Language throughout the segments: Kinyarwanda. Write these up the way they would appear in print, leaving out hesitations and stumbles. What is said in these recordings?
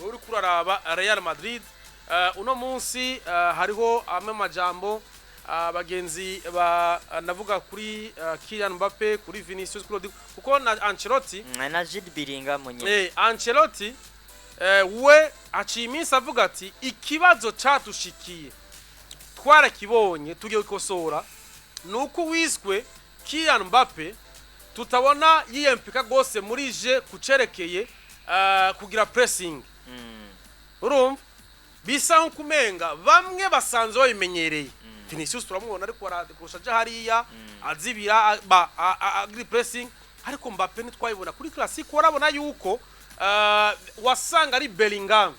uri kuraraba Real Madrid uno munsi hariho amajambo abagenzi navuga kuri Kylian Mbappe kuri Vinicius kuko na Ancelotti na Jude Bellingham munye Ancelotti we aciminsi avuga ati ikibazo catushikiye twarakibonye tugiye gukosora nuko wiswe Kylian Mbappe tutabona yiyempika gose muri je kucerekeye kugira pressing urumva bisa nkumenga bamwe basanzwe babimenyereye Vinicius turamubona ariko arakurusha je hariya azibira agri pressing ariko Mbappe ntitwayibona kuri classic warabona yuko wasanga ari Bellingham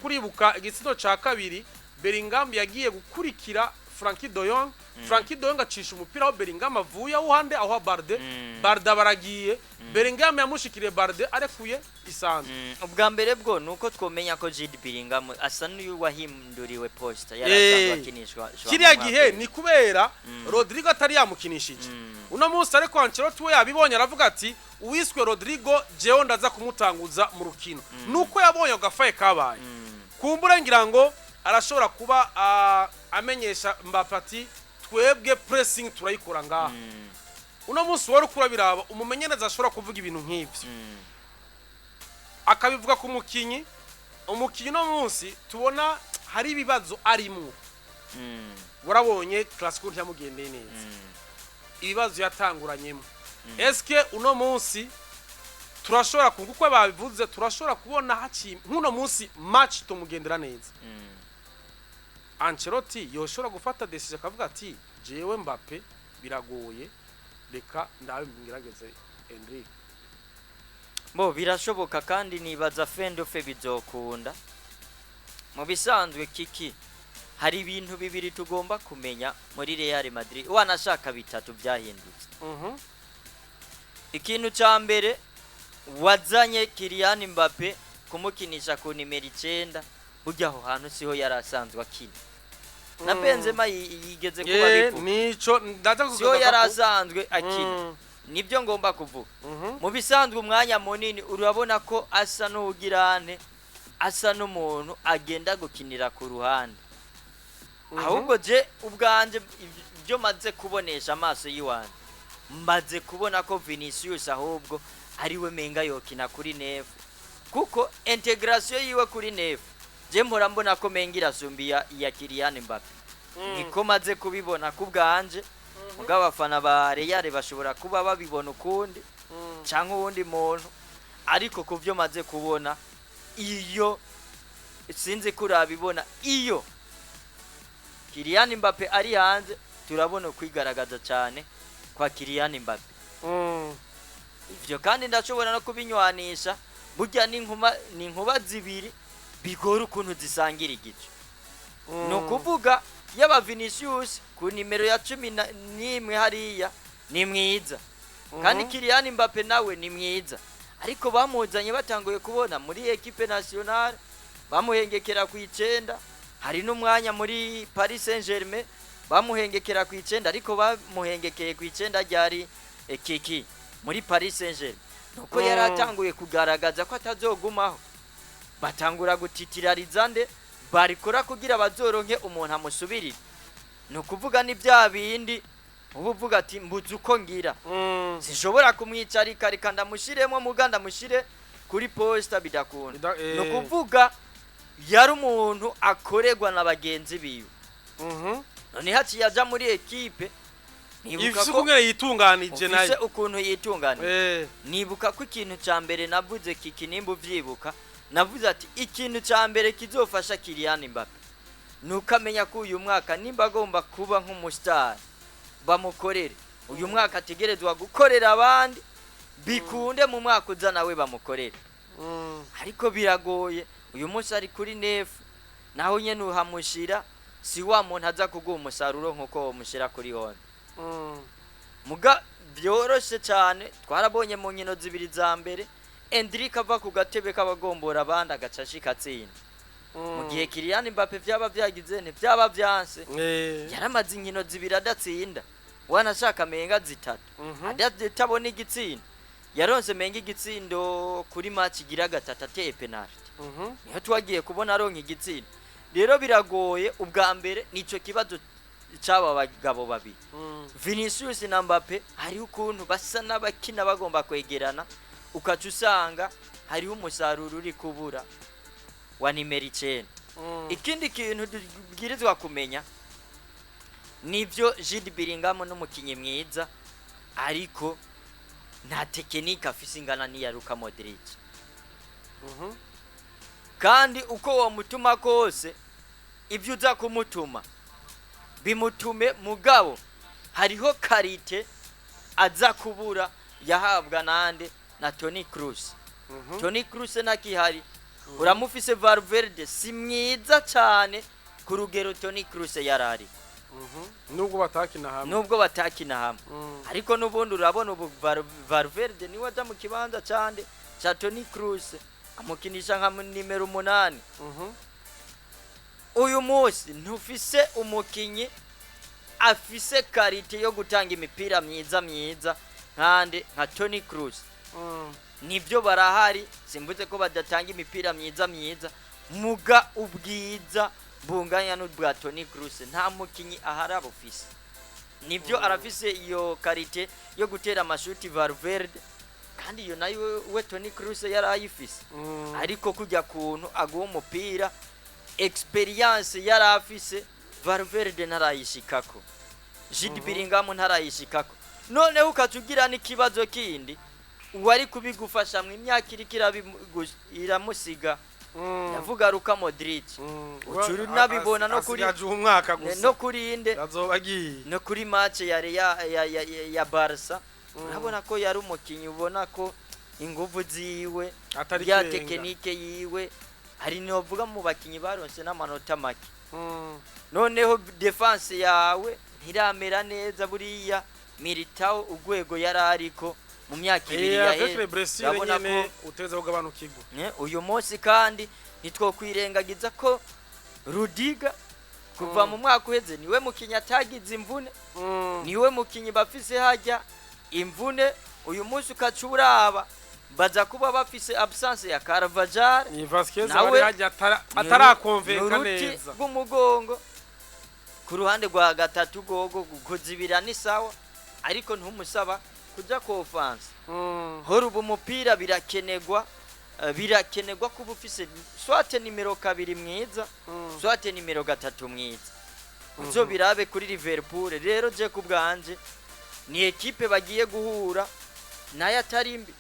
kuribuka igitsino ca kabiri Bellingham yagiye gukurikira Frankie de Jong acisha umupira wa Bellingham avuye uhande aho Barde baragiye Bellingham yamushikiriye Barde arekuye isanzwe ubwa mbere bwo nuko twomenya ko Jude Bellingham asa n'uwahinduriwe posta yarasanzwe akinishwa kiriya gihe ni kubera Rodrigo atari yamukinishije uno munsi ariko Ancelotti we yabibonye aravuga ati uwiswe Rodrigo jewe ndaza kumutanguza mu rukino nuko yabonye gafaye kabaye kumbura ngira ngo arashobora kuba amenyesha Mbappe ati twebwe pressing turayikora ngaha uno munsi wari kurabiraba umumenyereza ashobora kuvuga ibintu nk'ibyo akabivuga ku mukinyi no munsi tubona hari ibibazo arimo warabonye classico ntiyamugendeye neza ibibazo yatanguranyemo eske uno munsi turashobora kuko babivuze turashobora kubona haci nkuno munsi match tumugendera neza Ancelotti yoshobora gufata decision akavuga ati jewe Mbappe biragoye reka ndawe ngerageze Enrique bo birashoboka kandi nibaza fendofe bizokunda mu bisanzwe kiki hari ibintu bibiri tugomba kumenya muri Real Madrid wanashaka bitatu byahindutse ikintu ca mbere wazanye Kylian Mbappe kumukinisha ku nimero 9 burya aho hantu siho yarasanzwe akina na Benzema yigeze kuba bifu nico ndaza kuvuga siho yarasanzwe akina nibyo ngomba kuvuga mu bisanzwe umwanya munini urabona ko asa n'ugirane asa n'umuntu agenda gukinira ku ruhande ahubwo je ubwanje ibyo maze kubonesha amaso yiwanje maze kubona ko Vinicius ahubwo ariwe menga yokina kuri nefu kuko integration yiwe kuri nefu je mpora mbona ko menga irasumbia ya Kylian Mbappe niko maze kubibona kubwanje mugabo abafana ba Real bashobora kuba babibona ukundi cyangwa uwundi muntu ariko kuvyo maze kubona iyo sinzi kurabibona iyo Kylian Mbappe ari hanze turabona kwigaragaza cyane kwa Kylian Mbappe ivyo kandi ndashobora no kubinywanisha burya n'inkuba zibiri bigora ukuntu zisangira igice no kuvuga yaba Vinicius ku nimero ya 11 hariya ni mwiza kandi Kylian Mbappe nawe ni mwiza ariko bamuzanye batanguye kubona muri equipe nationale bamuhengekera ku 9 hari n'umwanya muri Paris Saint-Germain bamuhengekera ku 9 ariko bamuhengekeye ku 9 ryari kiki muri Paris Saint-Germain nuko yaratanguye kugaragaza ko atazogumaho batangura gutitirariza nde barikora kugira bazoronke umuntu amusubirira no kuvuga ni bya bindi ubuvuga ati mbuze uko ngira sinshobora kumwicarika reka ndamushiremo muganda mushire kuri posta bidakunda no kuvuga yari umuntu akoregwa na bagenzi biwe none hati yaja muri equipe nibuka ko ngere yitunganije naye ukuntu yitunganije nibuka ko ikintu ca mbere navuze kiki nimba uvyibuka navuze ati ikintu ca mbere kizofasha Kylian Mbappe nukamenya ko uyu mwaka nimba agomba kuba nk'umustar bamukorere uyu mwaka ategerezwa gukorera abandi bikunde mu mwaka uza nawe bamukorere ariko biragoye uyu munsi ari kuri nefu naho nyene uhamushira si wa muntu aza kuguha umusaruro nkuko umushira kuri hone muga byoroshe cyane twarabonye mu nkino zibiri za mbere Endrick ava ku gatebe k'abagombora abandi agacashika tsinda mu gihe Kylian Mbappe byaba byagize ne byaba byanse yaramaze inkino zibiri adatsinda wanashaka menga zitatu adatabona igitsinda yaronse menga igitsindo kuri match igira gatatu ateye penalty niho twagiye kubona aronka igitsina rero biragoye ubwa mbere nico kibazo cy'aba bagabo babiri Vinicius na Mbappe hariho ukuntu basa n'abakina bagomba kwegerana ukaca usanga hariho umusaruro uri kubura wa nimero 9 ikindi kintu tubwirizwa kumenya nivyo Jude Bellingham n'umukinyi mwiza ariko nta tekinike afise ingana n'iya Luka Modric kandi uko wamutuma kose ibyo uza kumutuma bimutume mugabo hariho karite aza kubura yahabwa nande na Toni Kroos Toni Kroos nakihari uramufise Valverde si mwiza cyane ku rugero Toni Kroos yarari nubwo batakina hamwe ariko nubundi urabona ubu Valverde niwe aja mu kibanza cyane cha Toni Kroos amukinisha nka nimero 8 uyu munsi ntufise umukinyi afise karite yo gutanga imipira myiza nkande nka Toni Kroos nibyo barahari simbuze ko badatanga imipira myiza muga ubwiza bunganya n'ubwa Toni Kroos nta mukinyi aharaba ofisi nibyo arafise iyo karite yo gutera amashuti Valverde kandi iyo nayo we Toni Kroos yarayifise ariko kujya kuntu aguha umupira experience yarafise Valverde ntarayishikako Jude Bellingham ntarayishikako none ukacugira n'ikibazo kindi wari kubigufasha mu imyaka iramusiga yavuga Luka Modric ucuru nabibona no kuri inde no kuri match ya Barca urabona ko yari umukinyi ubona ko ingufu ziwe ya tekinike yiwe hari novuga mu bakinyi baronse n'amanota make noneho defense yawe ntiramera neza buriya Militao ugwego yarariko mu myaka ibiri urabona ko uteza kugabanukirwa uyu munsi kandi nitwokwirengagiza ko Rudiga kuva mu mwaka uheze niwe mukinyi atagize imvune niwe mukinyi bafise hajya imvune uyu munsi ukacuraba baza kuba bafise absence ya Carvajal ni Vasquez bari hajya atarakonvenka neza bw'umugongo ku ruhande rwa gatatu gogo kuzibira ni sawa ariko ntumusaba kuja ku offense horo umupira birakenegwa kuba ufise swate nimero 2 mwiza swate nimero 3 mwiza uzo birabe kuri Liverpool rero je kubwanje ni equipe bagiye guhura nayo atarimbi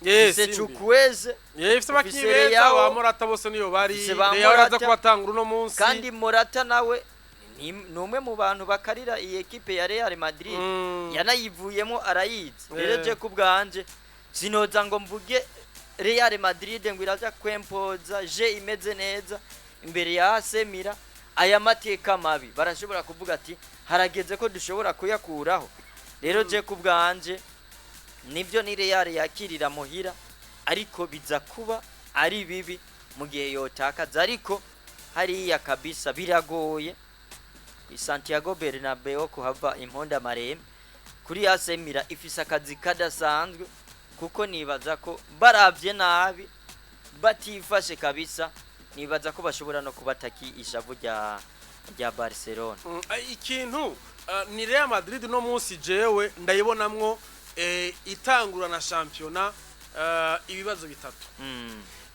se Chukwueze ifite bakibeza wa Morata bose niyo bari yaza kubatangura no munsi kandi Morata nawe numwe mu bantu bakarira iyi equipe ya Real Madrid yanayivuyemo arayizi rero je kubwanje sinoza ngo mvuge Real Madrid ngo iraza kwempoza je imeze neza imbere ya AC Milan aya mateka mabi barashobora kuvuga ati harageze ko dushobora kuyakuraho rero je kubwanje nibyo ni Real yakirira muhira ariko biza kuba ari bibi mu gihe yotakaza ariko hariya kabisa biragoye Santiago Bernabeu kuhava imponda marembe kuri AC Milan ifisa akazi kadasanzwe kuko nibaza ko baravye nabi batifashe kabisa nibaza ko bashobora no kubataki ishavu rya Barcelona ikintu ni Real Madrid no munsi jewe ndayibonamwo itangura na championnat ibibazo bitatu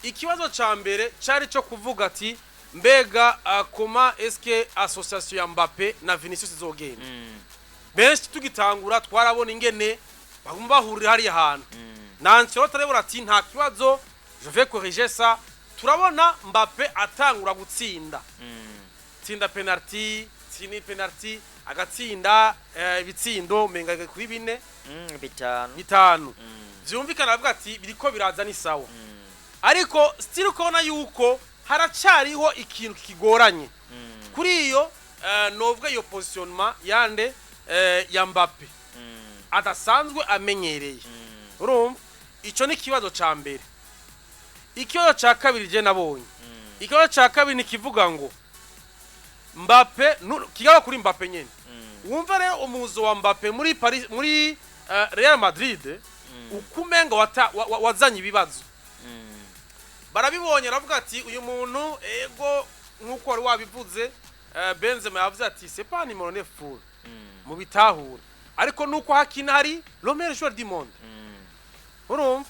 ikibazo ca mbere cari cyo kuvuga ati mbega koma eske association ya Mbappe na Vinicius izogenda benshi tugitangura twarabona ingene bagomba bahurira hari ahantu nancho tarebora ati nta kibazo je vais corriger ça turabona Mbappe atangura gutsinda tsinda penalty agatsinda ibitsindo menga kuri 5 byumvikana bavuga ati biriko biraza ni sawa ariko still ukona yuko haracariho ikintu kigoranye kuri iyo novuga iyo positionnement yande ya Mbappe adasanzwe amenyereye urumva ico ni kibazo ca mbere ikibazo ca kabiri je nabonye ikibazo ca kabiri ni kivuga ngo Mbappe kigaba kuri Mbappe nyene wumva rero umuzo wa Mbappe muri Paris muri Real Madrid ukumenga wazanye ibibazo barabibonye aravuga ati uyu muntu ego nkuko wari wabivuze Benzema yavuze ati c'est pas numéro 9 full mu bitahura ariko nuko hakina hari le meilleur joueur du monde urumva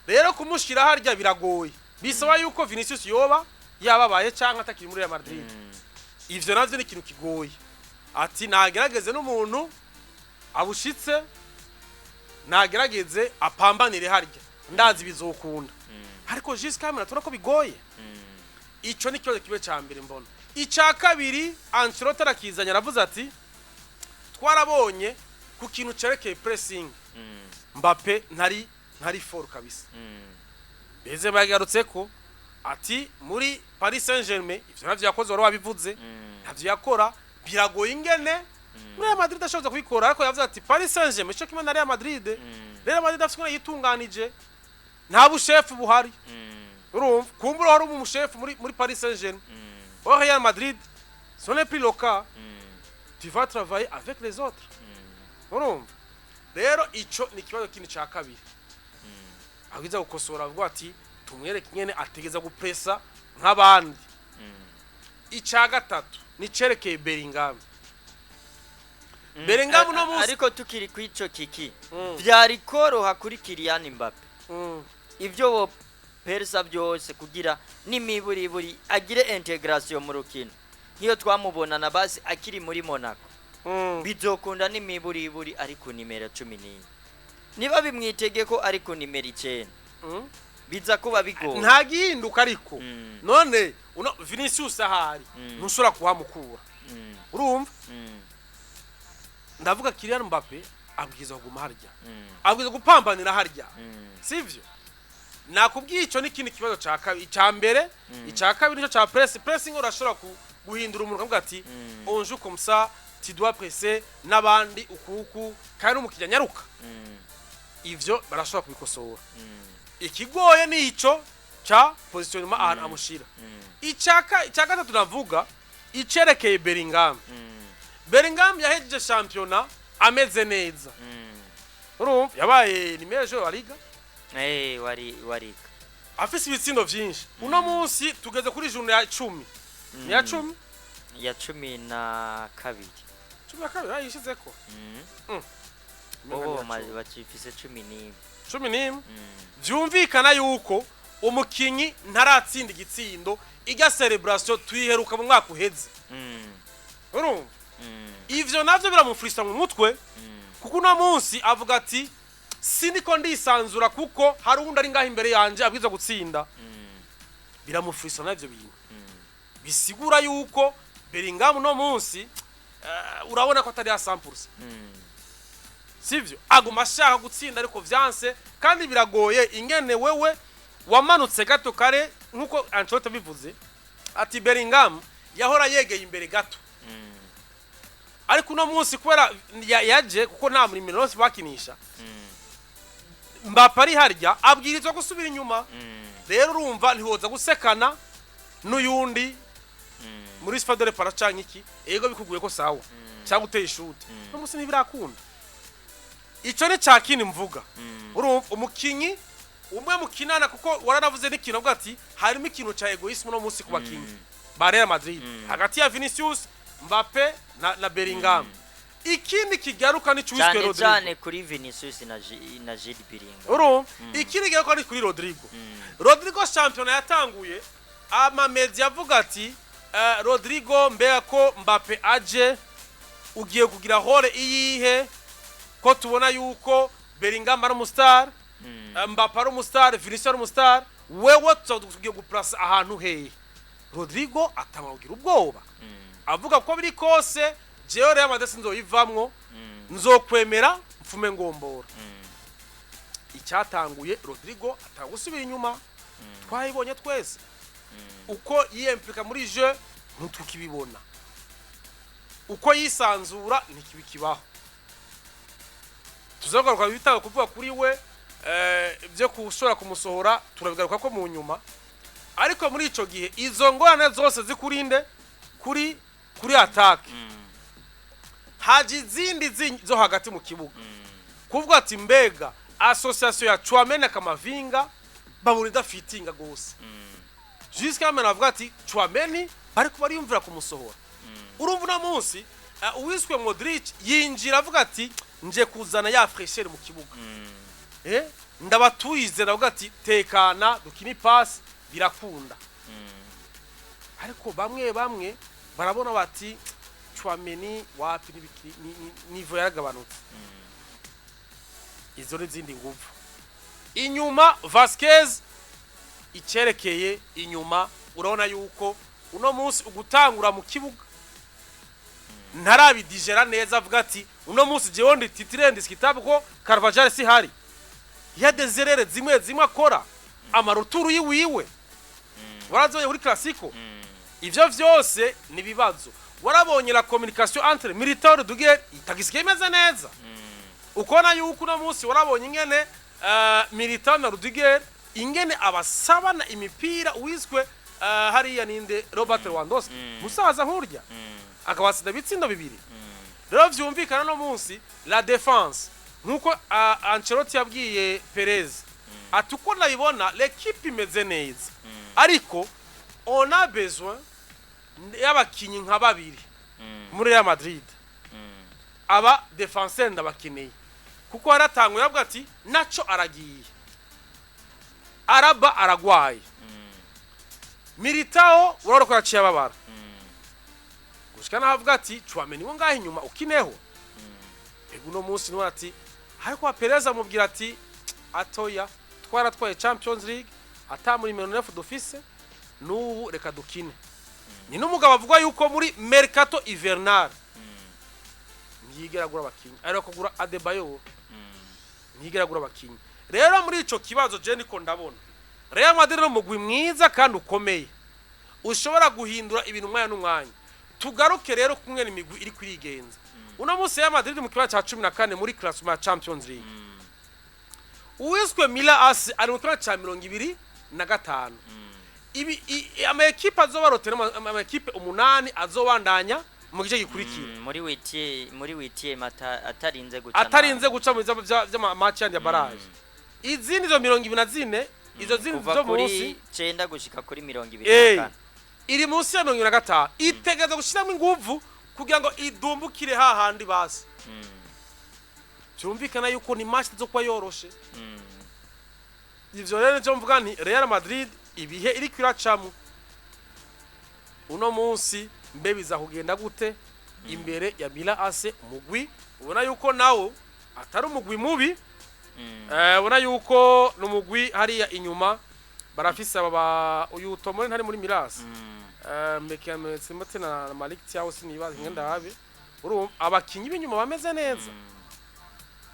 rero kumushira harya biragoye bisaba yuko Vinicius yoba yababaye cyangwa atakiri muri Real Madrid ivyo navyo ni ikintu kigoye ati nagerageze n'umuntu abushitse nagerageze apambanire harya ndazi bizokunda ariko juste kamera turako bigoye ico ni cyo kibe cyambere mbona icya kabiri Ancelotti arakizanya aravuze ati twarabonye ku kintu cerekeye pressing Mbappe ntari for kabisa Benzema yagarutse ko ati muri Paris Saint-Germain ivyo navyo yakoze wari wabivuze navyo yakora biragoye ingene Real Madrid ashoboza kubikora ariko yavuze ati Paris Saint-Germain cyo kimwe na Real Madrid afite ko yitunganije nta bushefu buhari urumva kumbura hari umushefu muri Paris Saint-Germain au Real Madrid ce n'est plus le cas tu vas travailler avec les autres urumva rero ico ni kibazo kindi ca kabiri agiza gukosora avuga ati tumwereke nyene ategeza gupressa nk'abandi ica gatatu ni cerekeye Bellingham no musi ariko tukiri kwico kiki byari koroha kuri Kylian Mbappe ivyo bo persa byose kugira n'imiburiburi agire integration mu rukino nkiyo twamubona na basi akiri muri Monaco bizokunda n'imiburiburi ariko nimero 11 niba bimwitegeko ariko nimero 9 biza kuba bigoye nta gihinduka ariko none Vinicius ahari ntushobora kuhamukura urumva ndavuga Kylian Mbappe abwiza kuguma harya abwiza gupambanira harya sivyo nakubwiye ico ni kindi kibazo ca mbere icya kabiri nico ca pressing urashobora guhindura umuntu kavuga ati on joue comme ça tu dois presser nabandi ukuku kandi umukijya nyaruka ivyo barashobora kubikosora ikigoye ni ico cha positionnement amushira icya gatatu navuga icerekeye Bellingham yahejeje championnat ameze neza urumva yabaye ni meilleur joueur wa liga wari afise ibitsindo vyinshi uno munsi tugeze kuri journée ya 10 ni ya 10 ya 12 yishizeko bacifise 11 vyumvikana yuko umukinyi ntaratsinda igitsindo iga celebration twiheruka mu mwaka uheze urumva ivyo navyo biramufrisa mu mutwe kuko uno munsi avuga ati siniko ndisanzura kuko hari undi ari ngaho imbere yanje abwiza gutsinda biramufrisa navyo bintu bisigura yuko Bellingham no munsi urabona ko atari ya 100% sivyo aguma ashaka gutsinda ariko vyanse kandi biragoye ingene wewe wamanutse gato kare nkuko Ancelotti bivuze ati Bellingham yahora yegeye imbere gato ariko uno munsi kwera yaje kuko nta muri minota bakinisha Mbappe ari harya abwirizwa gusubira inyuma rero urumva ntihoza gusekana n'uyundi muri Spadore paracanye iki ego bikuguye ko sawa cyangwa uteye ishute no munsi ntibirakunda ico ne cyakini mvuga urumva umukinyi umwe mukinana kuko waranavuze n'ikintu avuga ati harimo ikintu ca egoisme no munsi kubakinyi ba Real Madrid hagati ya Vinicius Mbappe na Bellingham ikindi kigaruka ni Chuisque Rodrigo cyane kuri Vinicius na Jude Bellingham urumva ikindi kigaruka ni kuri Rodrigo championnat yatanguye ama media avuga ati Rodrigo mbega ko Mbappe aje ugiye kugira hole iyihe ko tubona yuko Bellingham ari umustar Mbappe ari umustar Vinicius ari umustar wewe tugiye guplace ahantu hehe Rodrigo atamagira ubwoba avuga ko biri kose jewe Real Madrid nzoyivamwo nzokwemera mfume ngombora icyatanguye Rodrigo atagusubira inyuma twayibonye twese uko yiyemplika muri jeu ntukibibona uko yisanzura ntikibikibaho tuzogaruka bitaho kuvuga kuri we byo kushora kumusohora turabigaruka ko mu nyuma ariko muri ico gihe izo ngorane zose zikurinde kuri attack haji zindi zo hagati mu kibuga kuvuga ati mbega association ya Chouameni Kamavinga babura idafitinga gose jusqu'à maintenant avuga ati Chouameni ariko bariyumvira kumusohora urumva na munsi uwiswe Modric yinjira avuga ati nje kuzana ya fraîcheur mu kibuga ndabatuyize navuga ati tekana dukini pass birakunda ariko bamwe barabona bati Chouameni wapi nivo yaragabanutse izo n'izindi nguvu inyuma Vasquez icerekeye inyuma urabona yuko uno munsi ugutangura mu kibuga ntarabidijera neza avuga ati uno munsi jewe ndi titrende skitabu ko Carvajal si hari ya dezerere zimwe akora amaruturu yiwiwe warazoye kuri classico ivyo vyose ni bibazo warabonye la communication entre Militao Rudiger itagisike imeze neza ukona yuko uno munsi warabonye ingene Militao na Rudiger ingene abasabana imipira uwiswe hariya ninde Robert Lewandowski musaza nkurya akabasida bitsindo bibiri rero vyumvikana no munsi la défense nkuko Ancelotti yabwiye Perez atuko nabibona l'équipe imeze neza ariko on a besoin y'abakinyi nka babiri muri Real Madrid aba défenseur ndabakeneye kuko haratanguye yavuga ati naco aragiye Araba aragwaye Militao urarokora cyababara gushikana havuga ati Chouameni ngo ngahe inyuma ukineho ego no munsi no ati ariko Perez amubwira ati atoya twaratwaye Champions League atamuri 9 d'office n'ubu reka dukine ni numugabo avuga yuko muri mercato hivernal ntiyigeragura abakinyi ariko kugura Adebayor ntiyigeragura abakinyi rero muri ico kibazo je niko ndabona Real Madrid no mugwi mwiza kandi ukomeye ushobora guhindura ibintu mwanya n'umwanya tugaruke rero kumwe n'imigwi iri kwirigenza uno munsi Real Madrid mu kibazo ca 14 muri classement ya Champions League uwiswe Milan AC ari mu kibazo ca 25 ibi ama equipe azobarotera ama equipe 8 azobandanya mu gice gikurikira muri witiye atarinze guca mu bya match ya barrage izindi zo 24 izo zindi zo munsi 9 gushika kuri 25 iri munsi ya 25 itegeza gushiramo inguvu kugira ngo idumbukire hahandi basi cyumvikana yuko ni match zo kwa yoroshe ivyo rero cyo mvuga nti Real Madrid ibihe iri kwiracamo uno munsi mbe biza kugenda gute imbere ya Milan AC umugwi ubona yuko nawo atari umugwi mubi ubona yuko numugwi hariya inyuma barafise aba uyu Tomori ntari muri Milan mbekame simbote na Malik Thiaw sinibaza ngenda habe uru abakinyi b'inyuma bameze neza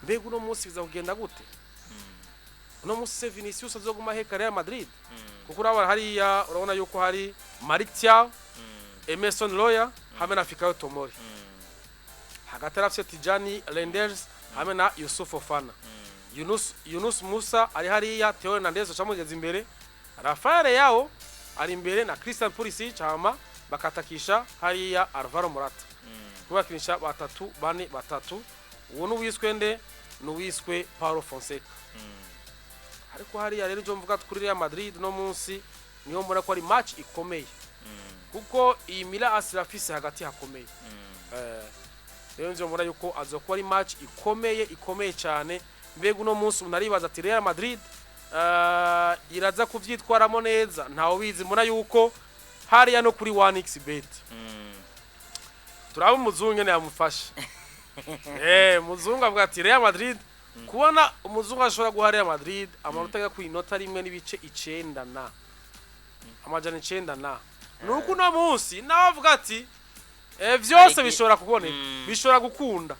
mbega uno munsi biza kugenda gute uno munsi Vinicius azoguma heka Real Madrid kuko urabona hariya urabona yuko hari Malik Thiaw Emerson Royal hamwe na Fikayo Tomori hagati arafise Tijani Reinders hamwe na Yusuf Fofana Yunus Musa ari hariya Theo Hernandez acamugeza imbere Rafael Leao ari imbere na Christian Pulisic hama bakatakisha hariya Alvaro Morata kubakinisha batatu bane batatu uwo n'uwiswe nde n'uwiswe Paulo Fonseca ariko hariya rero njo mvuga kuri Real Madrid no munsi niyo mbona ko ari match ikomeye kuko iyi Milan AC rafise hagati hakomeye rero njo mbona yuko azokora ari match ikomeye cyane mbega uno munsi unaribaza ati Real Madrid iraza kuvyitwaramo neza ntawo bizi mbona yuko hariya no kuri 1xbet turaba umuzungu ne yamufashe muzungu avuga ati Real Madrid kubona umuzungu ashobora guha Real Madrid amanota ya ku inota rimwe n'ibice 9 na amajana 9 na nuko no munsi navuga ati vyose bishobora kuboneka bishobora gukunda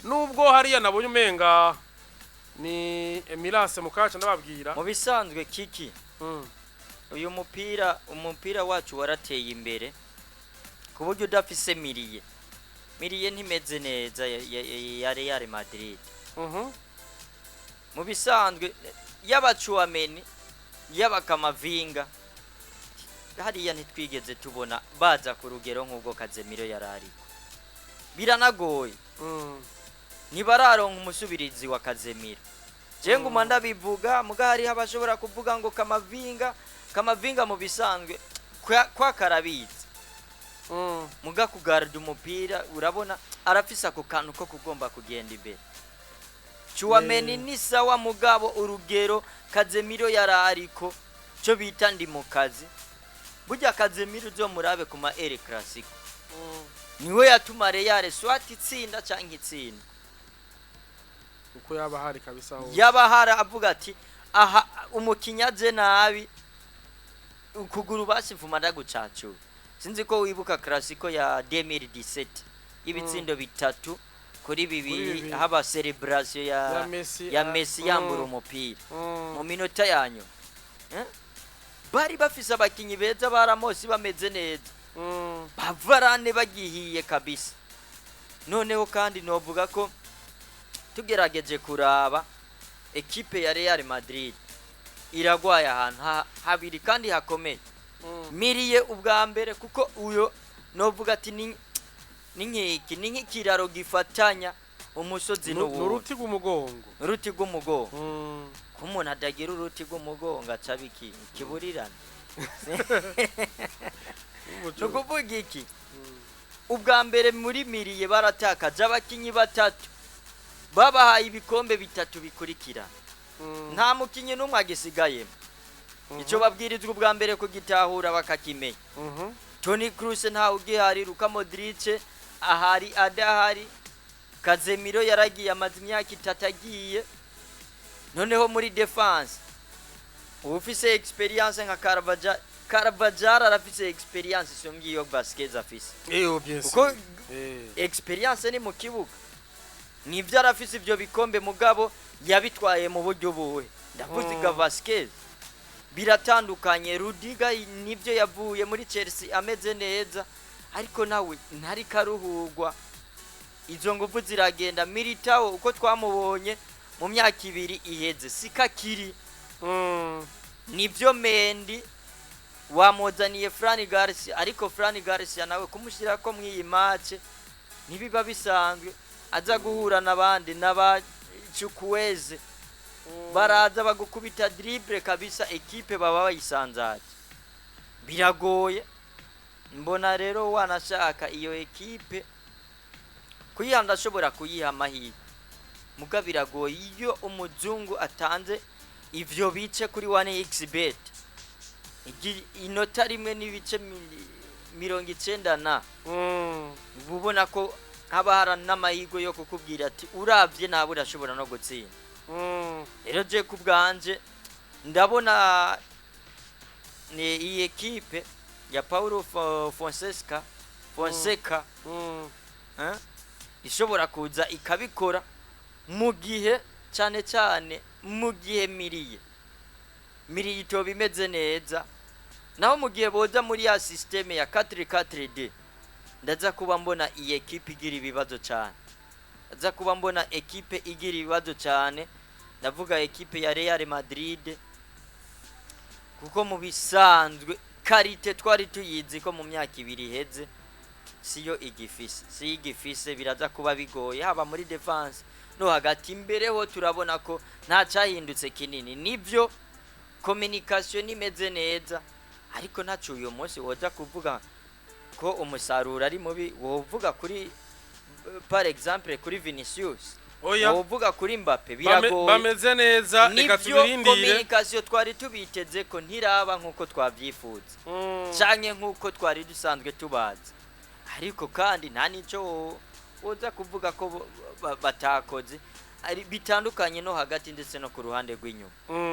nubwo hariya nabonye umenga ni Emilase mukaca ndababwira mu bisanzwe kiki uyu umupira wacu warateye imbere kuburyo udafise miriye ntimeze neza ya Real Madrid mu bisanzwe y'abacuameni y'abakamavinga hariya ntitwigeze tubona baza ku rugero nk'ubwo Kazemiro yarariko biranagoye ntibararonka umusubirizi wa Kazemiro je nguma ndabivuga muga hari abashobora kuvuga ngo Kamavinga mu bisanzwe kwa karabizi muga kugarda umupira urabona arafisa ako kantu ko kugomba kugenda imbere Chouameni ni sawa mugabo urugero Kazemiro yarariko cyo bita ndi mu kazi burya Kazemiro zo murabe kuma El Clasico niwe yatuma Real swati itsinda cyangwa itsinda uko yaba hari kabisa ho yaba hari avuga ati aha umukinyaze nabi ukuguru basivuma ndagucacu sinzi ko wibuka Clasico ya 2017 ibitsindo bitatu kuri bibiri haba celebration ya Messi yambura umupira mu minota yanyu bari bafise abakinyi beza baramosi bameze neza bavarane bagihiye kabisa noneho kandi novuga ko tugerageje kuraba ekipe ya Real Madrid iragwaye ahantu habiri kandi hakomeye miriye ubwa mbere kuko uyo novuga ati ni nk'ikiraro gifatanya umusozi n'uruti rw'umugongo kumuntu adagira uruti rw'umugongo acabiki kiburirana nukuvuga iki ubwa mbere muri miriye baratakaje abakinyi batatu babahaye ibikombe bitatu bikurikira nta mukinyi n'umwe agisigaye icyo babwirizwa ubwa mbere kugitahura bakakimenya Toni Kroos ntawe ugihari Luka Modric ahari adahari Kazemiro yaragiye amaze imyaka 3 agiye noneho muri defense ufise experience nka Carvajal arafise experience songiyo Vasquez afise bien sûr experience ni mu kibuga nivyo arafise ibyo bikombe mugabo yabitwaye mu buryo buwe ndavuze Vasquez biratandukanye Rudiga nivyo yavuye muri Chelsea ameze neza ariko nawe ntari karuhurwa izo nguvu ziragenda Militao uko twamubonye mu myaka 2 iheze sikakiri nivyo Mendy wamuzaniye Fran Garcia ariko Fran Garcia nawe kumushira ko mwiyi match nibiba bisanzwe aza guhura nabandi naba Chukwueze baraza bagukubita dribble kabisa ekipe baba bayisanzaje biragoye mbona rero wanashaka iyo ekipe kuyihanda ashobora kuyiha amahirwe muga biragoye iyo umuzungu atanze ivyo bice kuri 1xbet inota rimwe n'ibice 90 na bubona ko haba harana n'amahirwe yo kukubwira ati uravye nabo urashobora no gutsinda rero je kubwanje ndabona ni iyi ekipe ya Paulo Fonseca ishobora kuza ikabikora mu gihe cyane mu gihe miriye itoba imeze neza naho mu gihe boza muri ya systeme ya 4-4-2 ndaza kuba mbona iyi ekipe igira ibibazo cyane ndaza kuba mbona ekipe igira ibibazo cyane ndavuga ekipe ya Real Madrid kuko mu bisanzwe karite twari tuyizi ko mu myaka 2 iheze siyo igifise biraza kuba bigoye haba muri defense no hagati imbere ho turabona ko nta cyahindutse kinini nivyo communication imeze neza ariko ntacu uyo munsi woza kuvuga ko umusaruro ari mubi wovuga kuri par exemple kuri Vinicius wovuga kuri Mbappe biragoye bameze neza reka tubirindire communication twari tubiteze ko ntiraba nkuko twavyifuza canke nkuko twari dusanzwe tubaza ariko kandi nta nico woza kuvuga ko batakoze ari bitandukanye no hagati ndetse no ku ruhande rw'inyuma